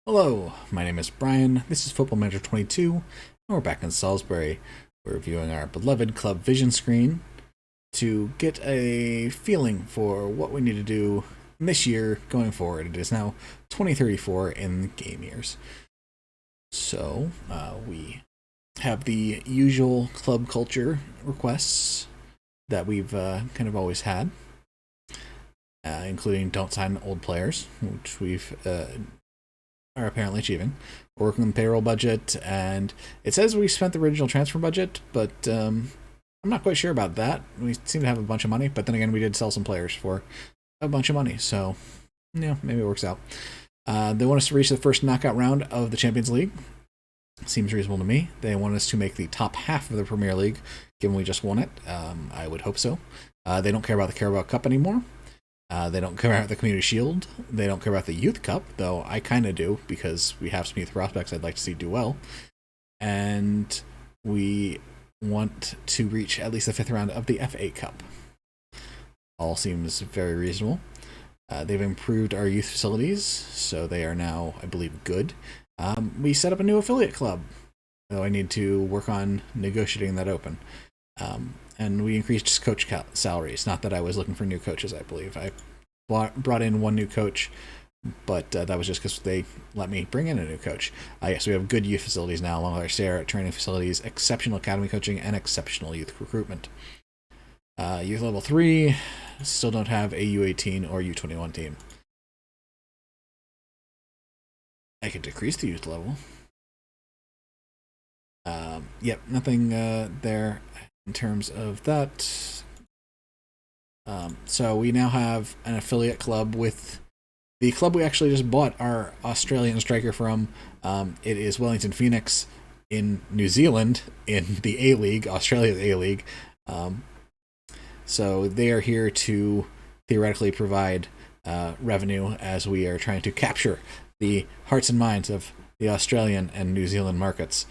Hello, my name is Brian. This is Football Manager 22, and we're back in Salisbury. We're reviewing our beloved club vision screen to get a feeling for what we need to do this year going forward. It is now 2034 in game years. So, we have the usual club culture requests that we've kind of always had, including don't sign old players, which we've are apparently achieving. We're working on the payroll budget, and it says we spent the original transfer budget, but I'm not quite sure about that. We seem to have a bunch of money, but then again, we did sell some players for a bunch of money, so yeah, maybe it works out. They want us to reach the first knockout round of the Champions League. Seems reasonable to me. They want us to make the top half of the Premier League, given we just won it. I would hope so. They don't care about the Carabao Cup anymore. They don't care about the Community Shield. They don't care about the Youth Cup, though I kind of do, because we have some youth prospects I'd like to see do well. And we want to reach at least the fifth round of the FA Cup. All seems very reasonable. They've improved our youth facilities, so they are now, I believe, good. We set up a new affiliate club, though I need to work on negotiating that open. And we increased coach salaries. Not that I was looking for new coaches, I believe. I brought in one new coach, but that was just because they let me bring in a new coach. Yes, we have good youth facilities now, along with our SARE training facilities, exceptional academy coaching, and exceptional youth recruitment. Youth level 3, still don't have a U18 or U21 team. I could decrease the youth level. Yep, nothing there in terms of that. So we now have an affiliate club with the club we actually just bought our Australian striker from. It is Wellington Phoenix in New Zealand in the A-League, Australia's A-League. So they are here to theoretically provide revenue as we are trying to capture the hearts and minds of the Australian and New Zealand markets.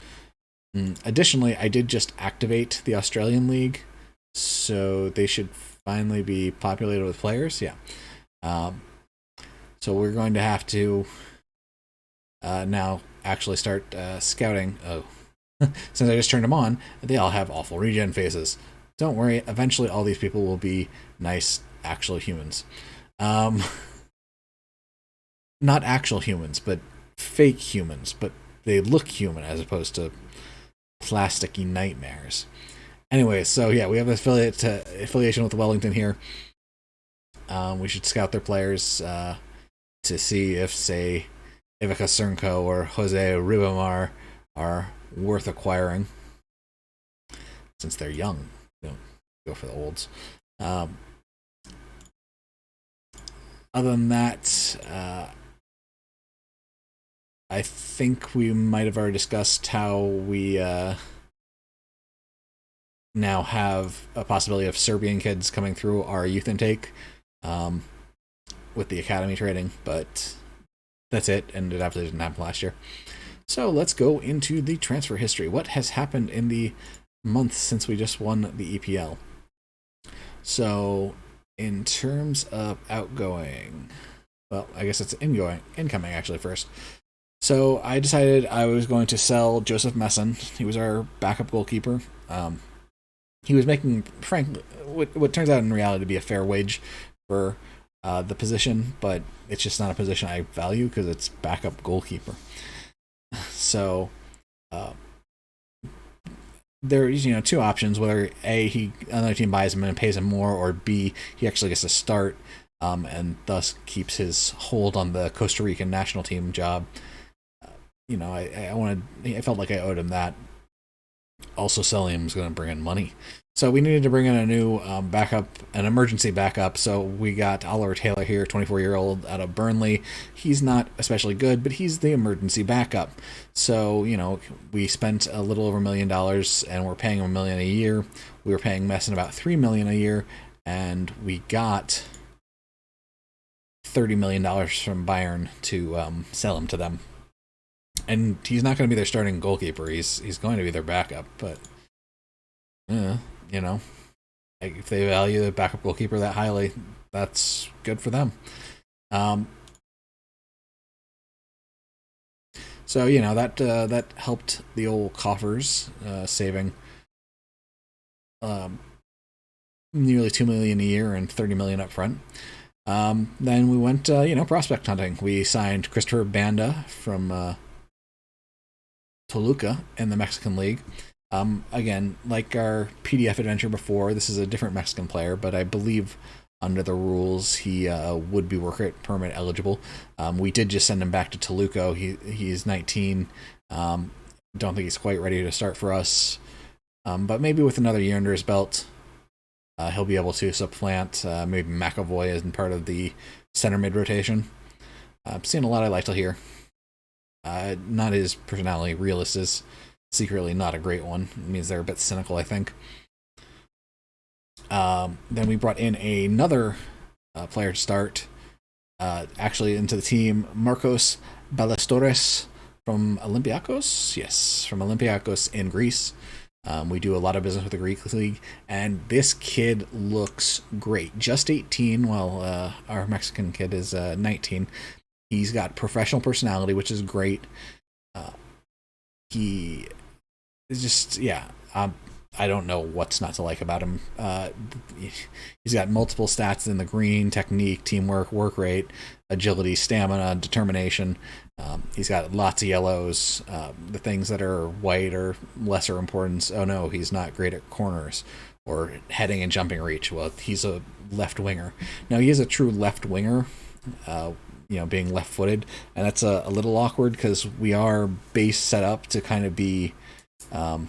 Additionally, I did just activate the Australian League, so they should finally be populated with players. Yeah. So we're going to have to now actually start scouting. Oh, since I just turned them on, they all have awful regen faces. Don't worry, eventually all these people will be nice, actual humans. Not actual humans, but fake humans, but they look human as opposed to plasticky nightmares. Anyway, so yeah, we have an affiliation with Wellington here. We should scout their players to see if, say, Ivica Cernko or Jose Ribamar are worth acquiring, since they're young. Don't go for the olds. Other than that, I think we might have already discussed how we now have a possibility of Serbian kids coming through our youth intake with the academy training, but that's it, and it absolutely didn't happen last year. So let's go into the transfer history. What has happened in the month since we just won the EPL? So in terms of outgoing, well, I guess it's incoming actually first. So I decided I was going to sell Joseph Messon. He was our backup goalkeeper. He was making, frankly, what turns out in reality to be a fair wage for the position, but it's just not a position I value because it's backup goalkeeper. So there's two options: whether A, another team buys him and pays him more, or B, he actually gets to start and thus keeps his hold on the Costa Rican national team job. I felt like I owed him that. Also, selling him was going to bring in money. So we needed to bring in a new backup, an emergency backup. So we got Oliver Taylor here, 24-year-old out of Burnley. He's not especially good, but he's the emergency backup. So, we spent a little over $1 million, and we're paying him $1 million a year. We were paying Messon about $3 million a year, and we got $30 million from Bayern to sell him to them. And he's not going to be their starting goalkeeper. He's going to be their backup. But, if they value the backup goalkeeper that highly, that's good for them. So that helped the old coffers, saving um, nearly 2 million a year and 30 million up front. Then we went prospect hunting. We signed Christopher Banda from Toluca in the Mexican League. Again, like our PDF adventure before, this is a different Mexican player, but I believe under the rules he would be work permit eligible. We did just send him back to Toluca. He's 19. Don't think he's quite ready to start for us, but maybe with another year under his belt, he'll be able to supplant maybe McAvoy as part of the center mid rotation. I'm seeing a lot I like to hear. Not his personality. Realist is secretly not a great one. It means they're a bit cynical, I think. Then we brought in another player to start, actually into the team, Marcos Ballesteros from Olympiacos. Yes, from Olympiacos in Greece. We do a lot of business with the Greek league, and this kid looks great. Just 18, while our Mexican kid is 19. He's got professional personality, which is great. He is just, I don't know what's not to like about him. He's got multiple stats in the green: technique, teamwork, work rate, agility, stamina, determination. He's got lots of yellows. The things that are white are lesser importance. Oh no, he's not great at corners or heading and jumping reach. Well, he's a left winger. Now he is a true left winger. Being left-footed, and that's a little awkward because we are base set up to kind of be, our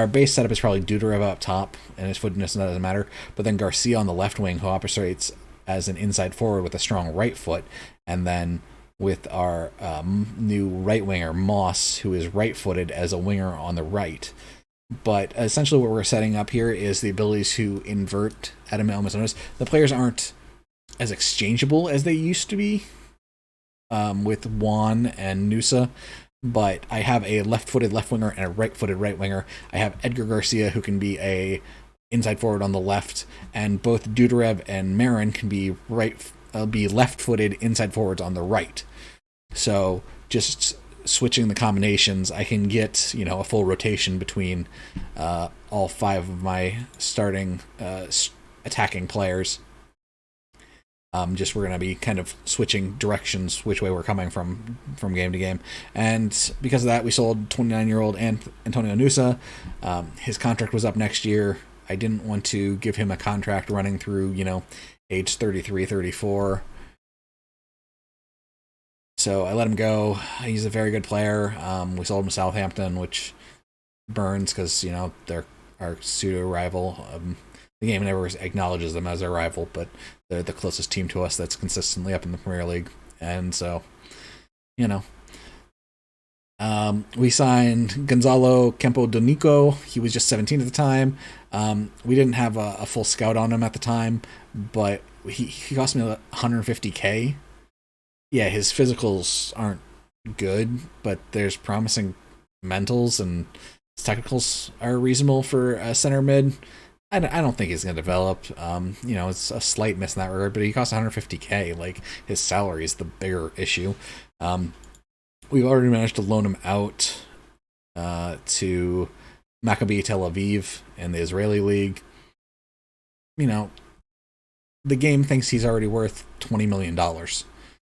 base setup is probably Dudarev up top, and his footedness doesn't matter. But then Garcia on the left wing, who operates as an inside forward with a strong right foot, and then with our new right winger Moss, who is right-footed as a winger on the right. But essentially, what we're setting up here is the ability to invert at elements. The players aren't as exchangeable as they used to be with Juan and Nusa, but I have a left-footed left winger and a right-footed right winger. I have Edgar Garcia, who can be a inside forward on the left, and both Dudarev and Marin can be left-footed inside forwards on the right. So just switching the combinations, I can get a full rotation between all five of my starting attacking players. We're going to be kind of switching directions, which way we're coming from game to game. And because of that, we sold 29-year-old Antonio Nusa. His contract was up next year. I didn't want to give him a contract running through, age 33, 34. So I let him go. He's a very good player. We sold him to Southampton, which burns because, they're our pseudo-rival. The game never acknowledges them as their rival, but they're the closest team to us that's consistently up in the Premier League. And so, we signed Gonzalo Campodonico. He was just 17 at the time. We didn't have a full scout on him at the time, but he cost me $150K. Yeah, his physicals aren't good, but there's promising mentals, and his technicals are reasonable for a center mid. I don't think he's going to develop. It's a slight miss in that regard, but he costs $150K. Like, his salary is the bigger issue. We've already managed to loan him out to Maccabi Tel Aviv in the Israeli league. The game thinks he's already worth $20 million.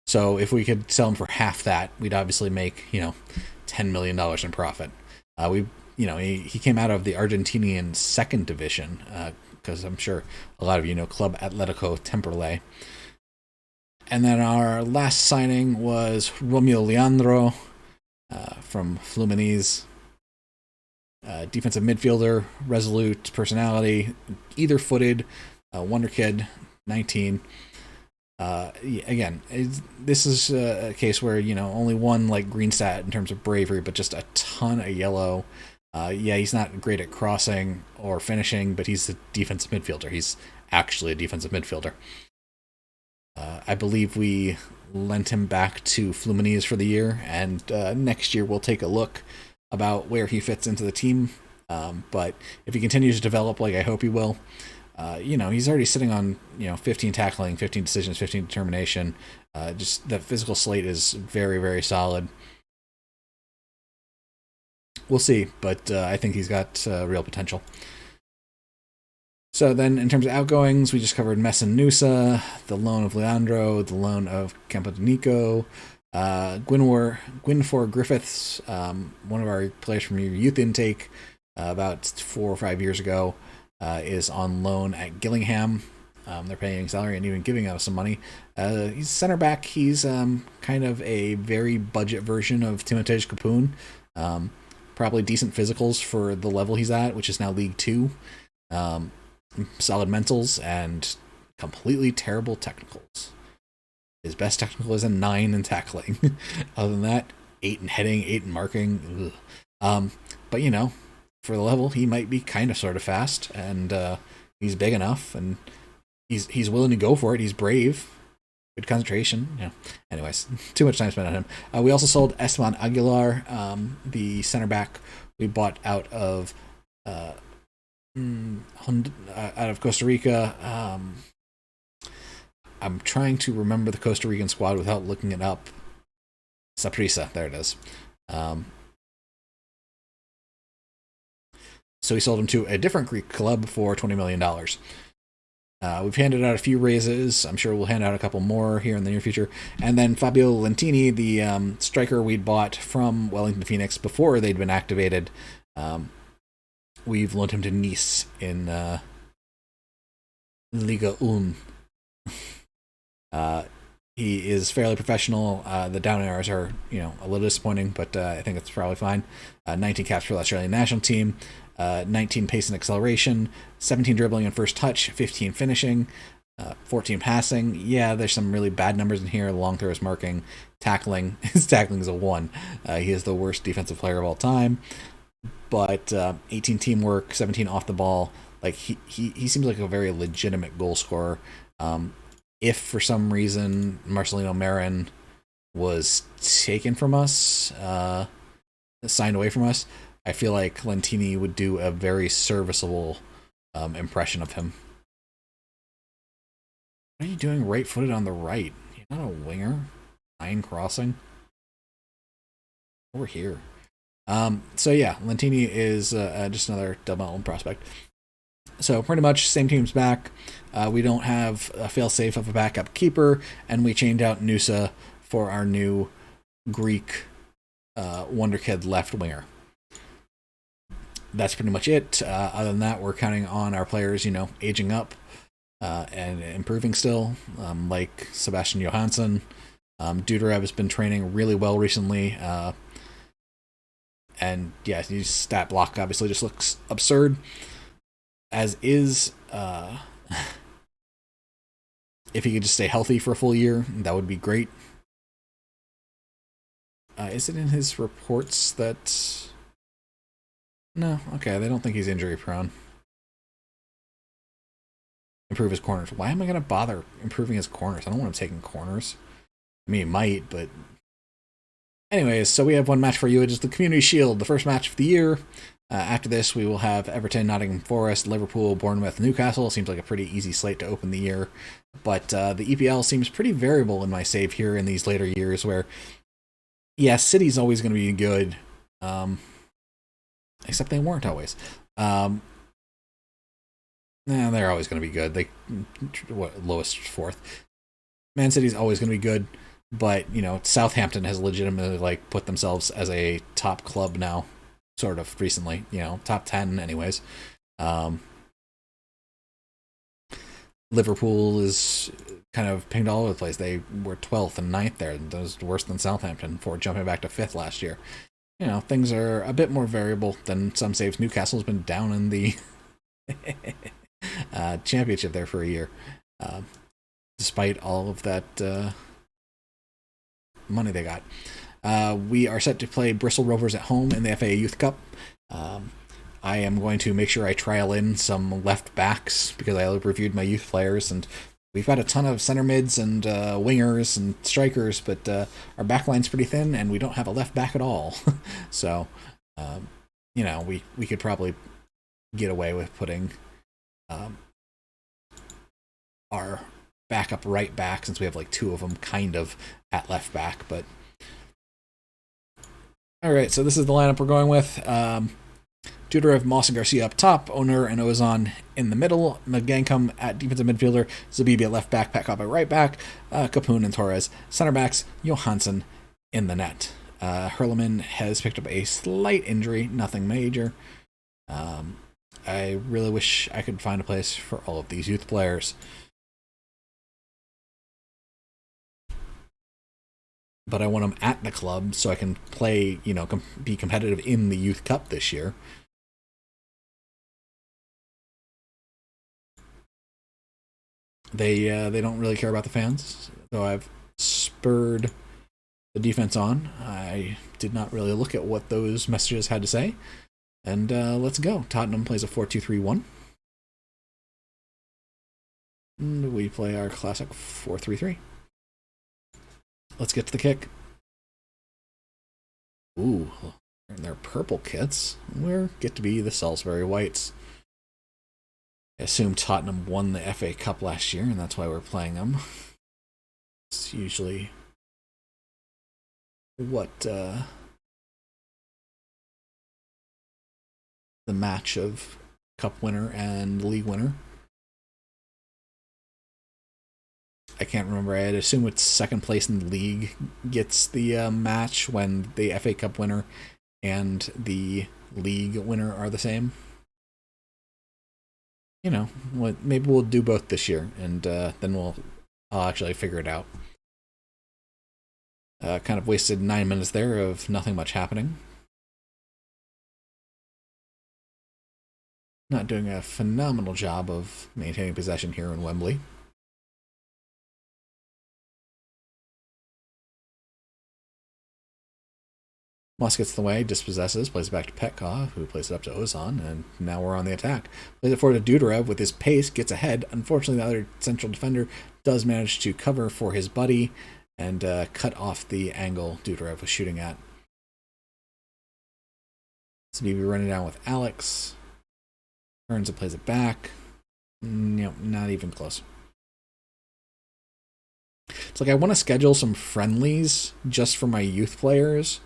So if we could sell him for half that, we'd obviously make, $10 million in profit. He came out of the Argentinian second division, because I'm sure a lot of you know Club Atletico Temperley. And then our last signing was Romeo Leandro from Fluminense. Defensive midfielder, resolute personality, either-footed, wonder kid, 19. Again, this is a case where, only one green stat in terms of bravery, but just a ton of yellow. He's not great at crossing or finishing, but he's a defensive midfielder. He's actually a defensive midfielder. I believe we lent him back to Fluminense for the year, and next year we'll take a look about where he fits into the team. But if he continues to develop like I hope he will, He's already sitting on 15 tackling, 15 decisions, 15 determination. Just the physical slate is very, very solid. We'll see, but I think he's got real potential. So then, in terms of outgoings, we just covered Messin Nusa, the loan of Leandro, the loan of Campodonico, Gwynfor Griffiths, one of our players from your youth intake about 4 or 5 years ago, is on loan at Gillingham. They're paying salary and even giving us some money. He's center back. He's kind of a very budget version of Timothej Kapun. Probably decent physicals for the level he's at, which is now League 2. Solid mentals and completely terrible technicals. His best technical is a 9 in tackling. Other than that, 8 in heading, 8 in marking. But for the level, he might be kind of sort of fast, and he's big enough, and he's willing to go for it. He's brave, good concentration. Anyways, too much time spent on him. We also sold Esteban Aguilar, the center back we bought out of Costa Rica. I'm trying to remember the Costa Rican squad without looking it up. Saprissa, there it is. So we sold him to a different Greek club for $20 million. We've handed out a few raises. I'm sure we'll hand out a couple more here in the near future. And then Fabio Lentini, the striker we'd bought from Wellington Phoenix before they'd been activated, we've loaned him to Nice in Liga 1. He is fairly professional. The down arrows are, a little disappointing, but I think it's probably fine. 19 caps for the Australian national team, 19 pace and acceleration, 17 dribbling and first touch, 15 finishing, 14 passing. Yeah, there's some really bad numbers in here. Long throws, marking, tackling. His tackling is a 1. He is the worst defensive player of all time. But 18 teamwork, 17 off the ball. Like he seems like a very legitimate goal scorer. If for some reason Marcelino Marin was taken from us, signed away from us, I feel like Lentini would do a very serviceable impression of him. What are you doing right-footed on the right? You're not a winger. 9 crossing. Over here. So yeah, Lentini is just another development prospect. So pretty much same team's back. We don't have a fail-safe of a backup keeper, and we chained out Nusa for our new Greek wonderkid left winger. That's pretty much it. Other than that, we're counting on our players, aging up and improving still, like Sebastian Johansson. Dudarev has been training really well recently. And yeah, his stat block obviously just looks absurd. As is, if he could just stay healthy for a full year, that would be great. Is it in his reports that... No, okay, they don't think he's injury prone. Improve his corners. Why am I going to bother improving his corners? I don't want him taking corners. I mean, he might, but... Anyways, so we have one match for you. It is the Community Shield, the first match of the year. After this, we will have Everton, Nottingham Forest, Liverpool, Bournemouth, Newcastle. Seems like a pretty easy slate to open the year. But the EPL seems pretty variable in my save here in these later years where, yeah, City's always going to be good. Except they weren't always. They're always going to be good. Lowest 4th. Man City's always going to be good. But, Southampton has legitimately, put themselves as a top club now. Sort of recently, top 10 anyways. Liverpool is kind of pinged all over the place. They were 12th and 9th there. That was worse than Southampton for jumping back to 5th last year. Things are a bit more variable than some saves. Newcastle's been down in the championship there for a year. Despite all of that money they got. We are set to play Bristol Rovers at home in the FA Youth Cup. I am going to make sure I trial in some left backs because I reviewed my youth players, and we've got a ton of center mids and wingers and strikers, but our back line's pretty thin, and we don't have a left back at all. So, we could probably get away with putting our backup right back, since we have like two of them kind of at left back. But all right, so this is the lineup we're going with. Dudarev, Moss, and Garcia up top, Oner and Ozan in the middle, Magankum at defensive midfielder, Zabibi at left back, Petkov at right back, Kapun and Torres center backs, Johansson in the net. Herleman has picked up a slight injury, nothing major. I really wish I could find a place for all of these youth players. But I want them at the club so I can play, be competitive in the Youth Cup this year. They don't really care about the fans, though I've spurred the defense on. I did not really look at what those messages had to say. And let's go. Tottenham plays a 4-2-3-1. And we play our classic 4-3-3. Let's get to the kick. Ooh, in their purple kits. We get to be the Salisbury Whites. I assume Tottenham won the FA Cup last year, and that's why we're playing them. It's usually what the match of Cup winner and league winner. I can't remember. I'd assume it's second place in the league gets the match when the FA Cup winner and the league winner are the same. Maybe we'll do both this year, and then I'll actually figure it out. Kind of wasted 9 minutes there of nothing much happening. Not doing a phenomenal job of maintaining possession here in Wembley. Moss gets in the way, dispossesses, plays it back to Petkov, who plays it up to Ozan, and now we're on the attack. Plays it forward to Dudarev with his pace, gets ahead. Unfortunately, the other central defender does manage to cover for his buddy and cut off the angle Dudarev was shooting at. So maybe running down with Alex. Turns and plays it back. Nope, not even close. It's like I want to schedule some friendlies just for my youth players,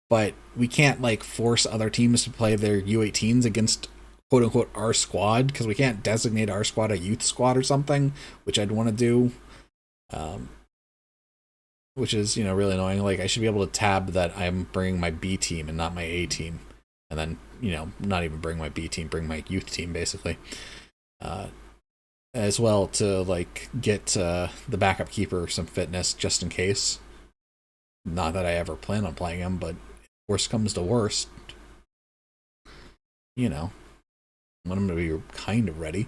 but we can't force other teams to play their U18s against quote unquote our squad, because we can't designate our squad a youth squad or something, which I'd want to do. Which is, really annoying. I should be able to tab that I'm bringing my B team and not my A team. And then, not even bring my B team, bring my youth team, basically. As well to, get the backup keeper some fitness just in case. Not that I ever plan on playing him, but worst comes to worst, I want him to be kind of ready.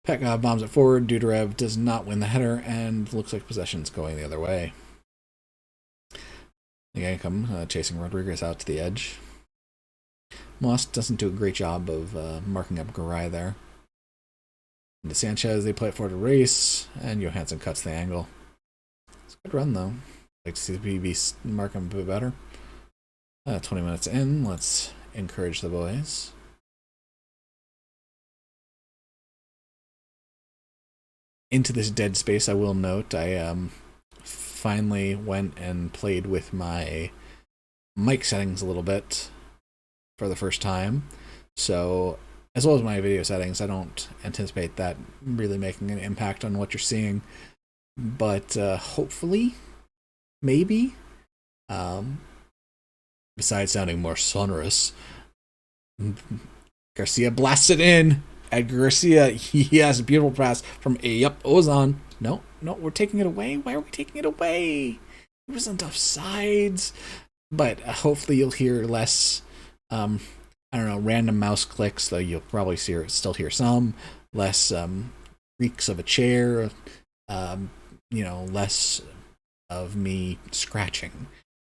Petkov bombs it forward. Dudarev does not win the header, and looks like possession's going the other way. Again, chasing Rodriguez out to the edge. Moss doesn't do a great job of marking up Garay there. Into Sanchez, they play it forward to race, and Johansson cuts the angle. It's a good run, though. Like to see the PB mark him a bit better. 20 minutes in, let's encourage the boys. Into this dead space, I will note, I finally went and played with my mic settings a little bit for the first time. So, as well as my video settings, I don't anticipate that really making an impact on what you're seeing. But hopefully, maybe, besides sounding more sonorous, Garcia blasts it in. Edgar Garcia, he has a beautiful pass from Ozan. No, we're taking it away. Why are we taking it away? It wasn't offsides. But hopefully you'll hear less, random mouse clicks, though you'll probably still hear some. Less creaks of a chair, less of me scratching.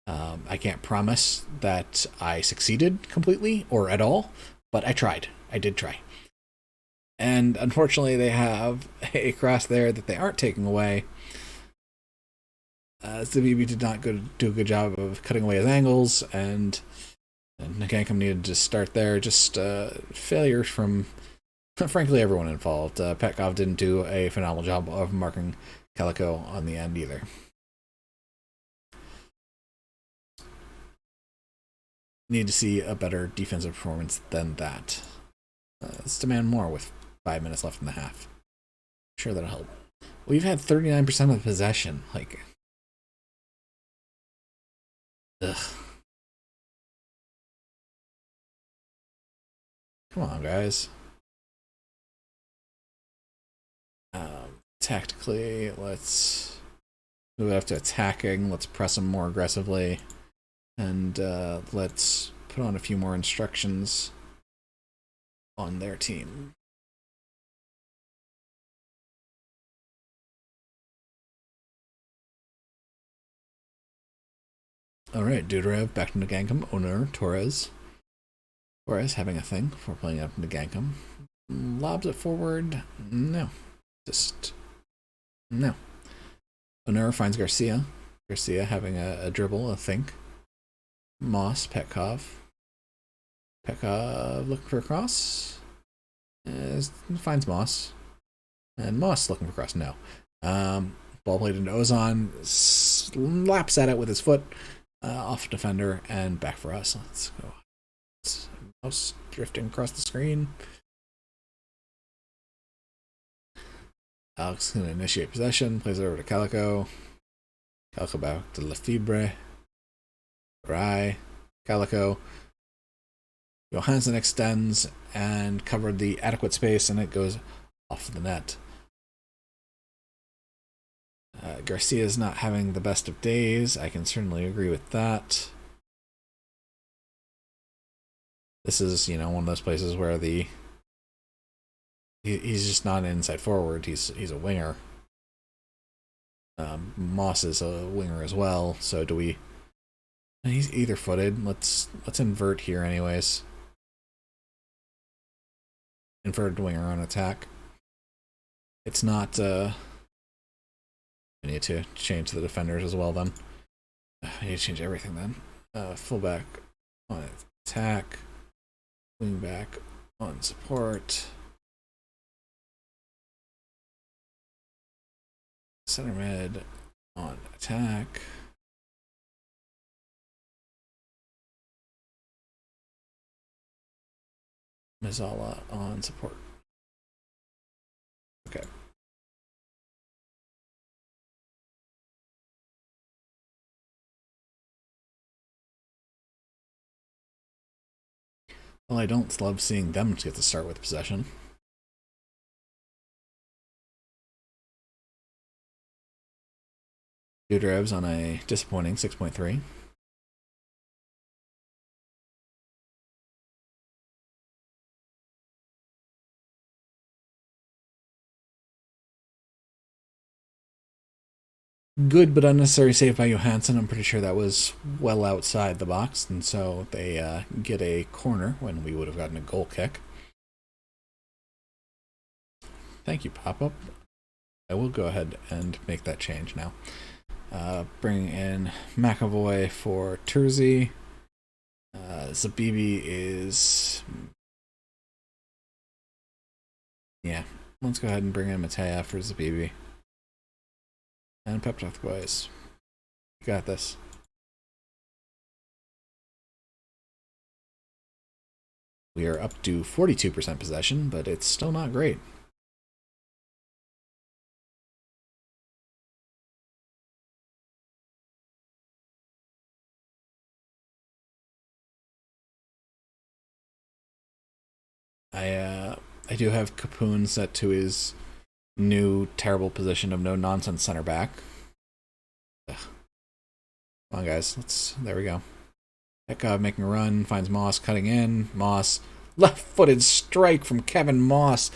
I can't promise that I succeeded completely or at all, but I tried. I did try. And unfortunately, they have a cross there that they aren't taking away. Zabibi did not do a good job of cutting away his angles, and Ngankum needed to start there. Just failures from Frankly, everyone involved. Petkov didn't do a phenomenal job of marking Calico on the end either. Need to see a better defensive performance than that. Let's demand more with 5 minutes left in the half. Sure, that'll help. We've had 39% of possession. Like, ugh. Come on, guys. Tactically, let's move up to attacking. Let's press them more aggressively. And let's put on a few more instructions on their team. Alright, Dudarev back to Nagankum. Owner, Torres. Torres having a thing for playing up Nagankum. Lobs it forward. No. Just no. Owner finds Garcia. Garcia having a dribble, a think. Moss, Petkov. Petkov looking for a cross. Finds Moss. And Moss looking for a cross. No. Ball played into Ozon. Slaps at it with his foot. Off defender and back for us. Let's go. Mouse drifting across the screen. Alex is going to initiate possession. Plays it over to Calico. Calico back to Lefebvre. Rai. Calico. Johansson extends and covered the adequate space, and it goes off the net. Garcia is not having the best of days. I can certainly agree with that. This is, one of those places where he's just not an inside forward. He's a winger. Moss is a winger as well. So do we? He's either footed. Let's invert here, anyways. Inverted winger on attack. It's not. I need to change the defenders as well. Then I need to change everything. Then fullback on attack. Wing back on support. Center mid on attack. Mazzala on support. Okay. Well, I don't love seeing them get to start with possession. Dudarev's on a disappointing 6.3. Good but unnecessary save by Johansson. I'm pretty sure that was well outside the box, and so they get a corner when we would have gotten a goal kick. Thank you, Pop-Up. I will go ahead and make that change now. Bring in McAvoy for Terzi. Zabibi is... Yeah, let's go ahead and bring in Matea for Zabibi. And pep talk the boys. You got this. We are up to 42% possession, but it's still not great. I do have Capoon set to his new terrible position of no nonsense center back. Ugh. Come on, guys. There we go. Petkov making a run, finds Moss cutting in. Moss, left-footed strike from Kevin Moss.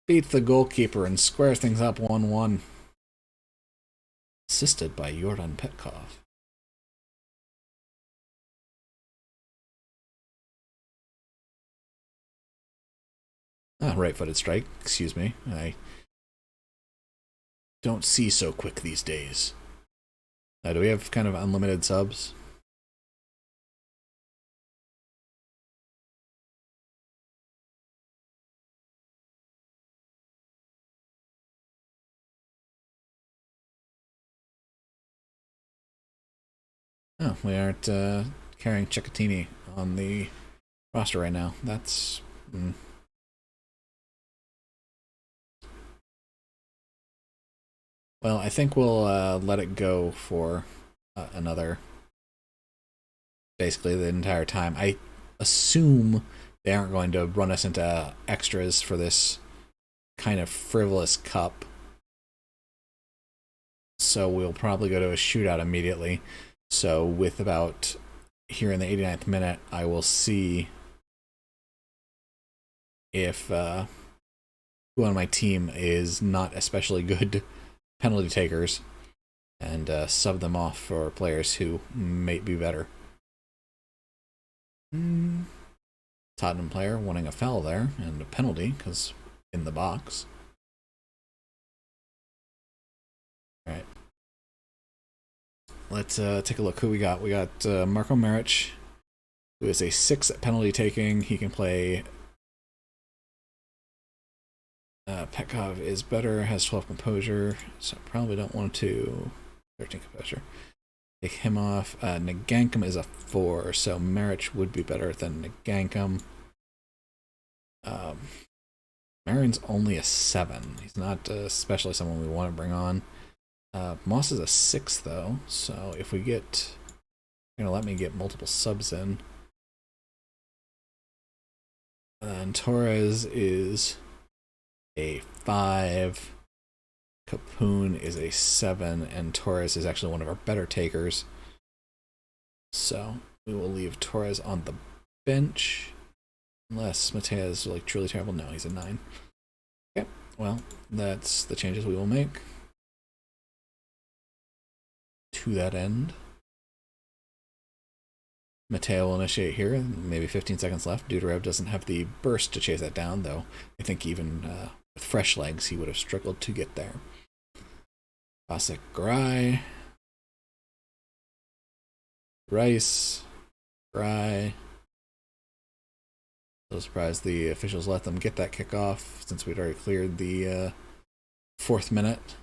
Beats the goalkeeper and squares things up 1-1. Assisted by Jordan Petkov. Right-footed strike. Excuse me. I don't see so quick these days. Do we have kind of unlimited subs? Oh, we aren't carrying Ciccatini on the roster right now. That's... Well, I think we'll let it go for another... Basically the entire time. I assume they aren't going to run us into extras for this kind of frivolous cup. So we'll probably go to a shootout immediately. So with about here in the 89th minute, I will see if who on my team is not especially good penalty takers and sub them off for players who may be better. Tottenham player wanting a foul there and a penalty because in the box. All right. Let's take a look who we got. We got Marko Maric, who is a 6 at penalty taking. He can play. Petkov is better, has 12 composure, so probably don't want to. 13 composure. Take him off. Nagankum is a 4, so Maric would be better than Nagankum. Marin's only a 7. He's not especially someone we want to bring on. Moss is a 6 though, so if we get, you're gonna let me get multiple subs in. And Torres is a 5. Capoon is a 7, and Torres is actually one of our better takers. So we will leave Torres on the bench. Unless Matea is like truly terrible. No, he's a 9. Okay, well, that's the changes we will make to that end. Matea will initiate here, maybe 15 seconds left. Dudarev doesn't have the burst to chase that down, though I think even with fresh legs he would have struggled to get there. Vasek Grai. Rice. Grai. So surprised the officials let them get that kickoff since we'd already cleared the 4th minute.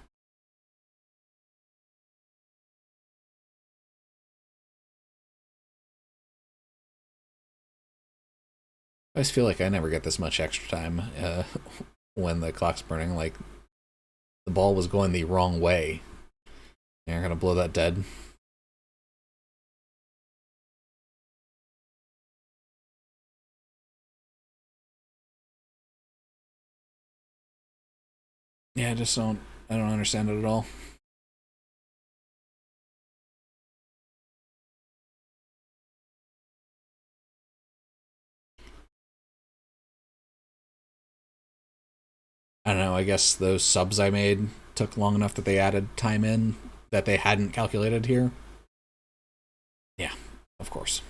I just feel like I never get this much extra time when the clock's burning. Like, the ball was going the wrong way. You're gonna blow that dead. Yeah, I don't understand it at all. I don't know, I guess those subs I made took long enough that they added time in that they hadn't calculated here. Yeah, of course.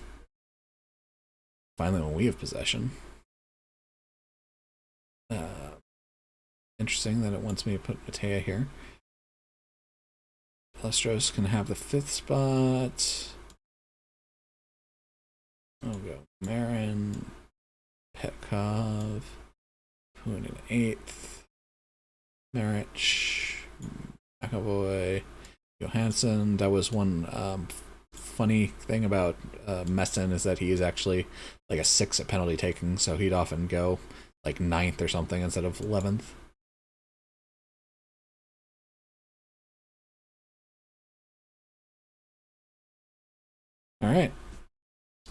Finally, when we have possession. Interesting that it wants me to put Matea here. Lestros can have the 5th spot. I'll go Marin, Petkov, Poon in 8th, Maric, McAvoy, Johansson. That was one funny thing about Messin is that he is actually like a 6 at penalty taking, so he'd often go like 9th or something instead of 11th. All right.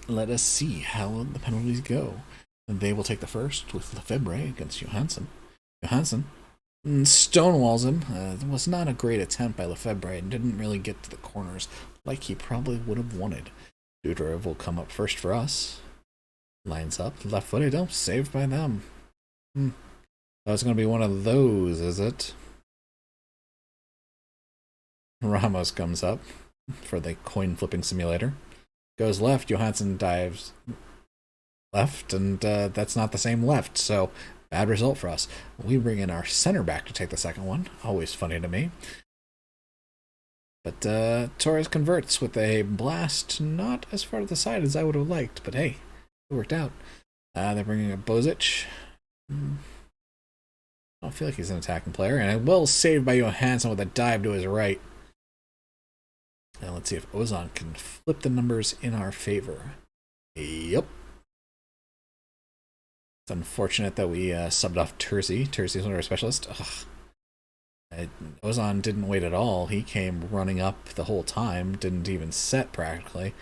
Let us see how the penalties go. And they will take the first with Lefebvre against Johansson. Johansson stonewalls him. It was not a great attempt by Lefebvre and didn't really get to the corners like he probably would have wanted. Dudarev will come up first for us. Lines up, left footed. Oh, saved by them. Oh, it's going to be one of those, is it? Ramos comes up for the coin flipping simulator. Goes left, Johansson dives left, and that's not the same left, so bad result for us. We bring in our center back to take the second one. Always funny to me. But Torres converts with a blast, not as far to the side as I would have liked, but hey, it worked out. They're bringing up Bozic. I don't feel like he's an attacking player, and well saved by Johansson with a dive to his right. Now let's see if Ozon can flip the numbers in our favor. Yep. It's unfortunate that we subbed off Terzi. Terzi's one of our specialists. Ozon didn't wait at all. He came running up the whole time. Didn't even set practically.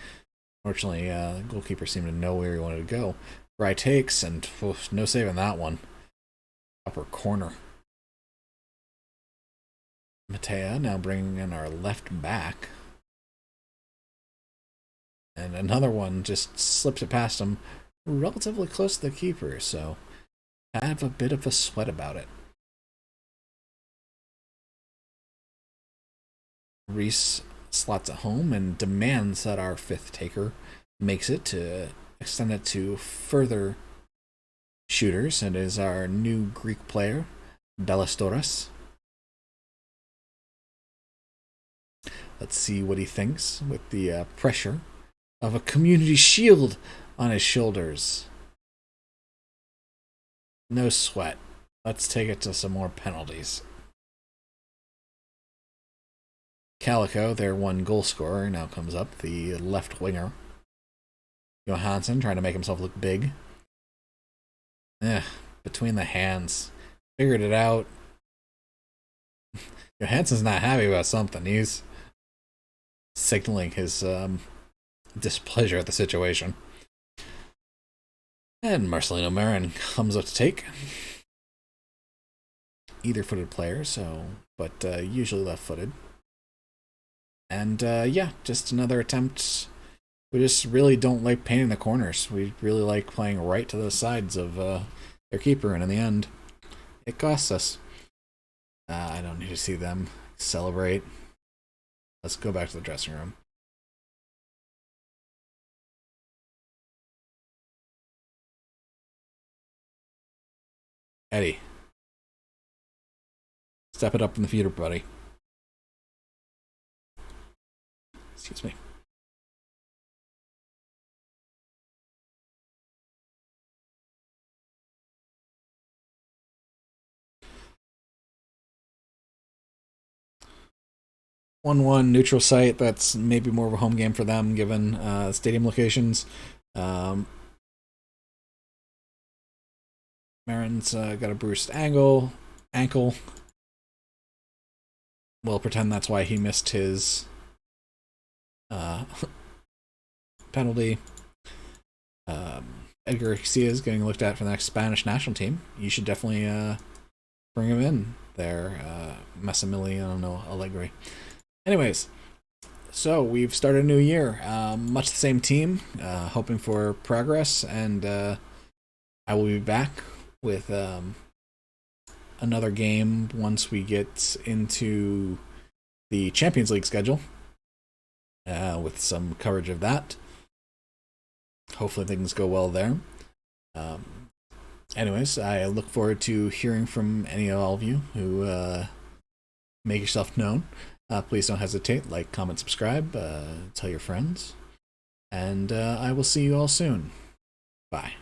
Fortunately, the goalkeeper seemed to know where he wanted to go. Right takes, and no saving that one. Upper corner. Matea now bringing in our left back. And another one just slips it past him relatively close to the keeper, so I have a bit of a sweat about it. Reese slots it home and demands that our fifth taker makes it to extend it to further shooters. It is our new Greek player, Ballesteros. Let's see what he thinks with the pressure of a community shield on his shoulders. No sweat. Let's take it to some more penalties. Calico, their one goal scorer, now comes up, the left winger. Johansson trying to make himself look big. Between the hands. Figured it out. Johansson's not happy about something. He's signaling his displeasure at the situation. And Marcelino Marin comes up to take. Either-footed player, but usually left-footed. And yeah, just another attempt. We just really don't like painting the corners. We really like playing right to the sides of their keeper, and in the end, it costs us. I don't need to see them celebrate. Let's go back to the dressing room. Eddie, step it up in the feeder, buddy. Excuse me. One neutral site. That's maybe more of a home game for them, given stadium locations. Marin's got a bruised ankle. We'll pretend that's why he missed his penalty. Edgar Garcia is getting looked at for the next Spanish national team. You should definitely bring him in there. Massimiliano Allegri. Anyways, so we've started a new year. Much the same team, hoping for progress, and I will be back with another game once we get into the Champions League schedule, with some coverage of that. Hopefully things go well there. Anyways, I look forward to hearing from any of all of you who make yourself known. Please don't hesitate. Like, comment, subscribe, tell your friends. And I will see you all soon. Bye.